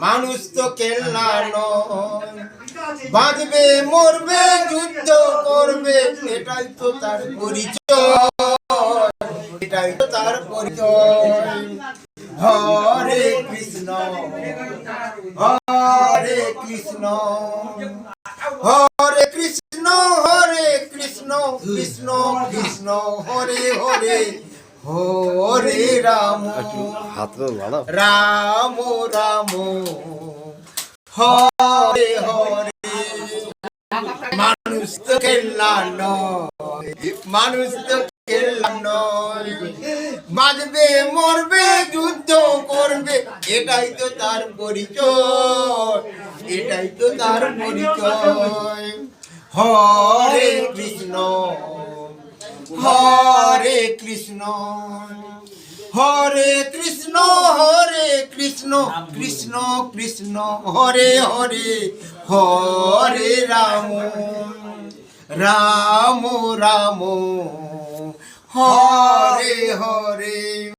মানুষ তো কেল্লা নয়, বাঁচবে মরবে যুদ্ধ করবে, এটাই তো তার পরিচয়, এটাই তো তার পরিচয়। হরে কৃষ্ণ হরে কৃষ্ণ হরে কৃষ্ণ হরে কৃষ্ণ কৃষ্ণ কৃষ্ণ হরে হরে, হরে রাম রাম রাম হরে হরে। মানুষ তো খেলনা নয়, মানুষ তো খেলনা নয়, বাঁচবে মরবে যুদ্ধ করবে, এটাই তো তার পরিচয়, এটাই তো তার পরিচয়। হরে কৃষ্ণ হরে কৃষ্ণ হরে কৃষ্ণ হরে কৃষ্ণ কৃষ্ণ কৃষ্ণ হরে হরে, হরে রাম রাম রাম হরে হরে।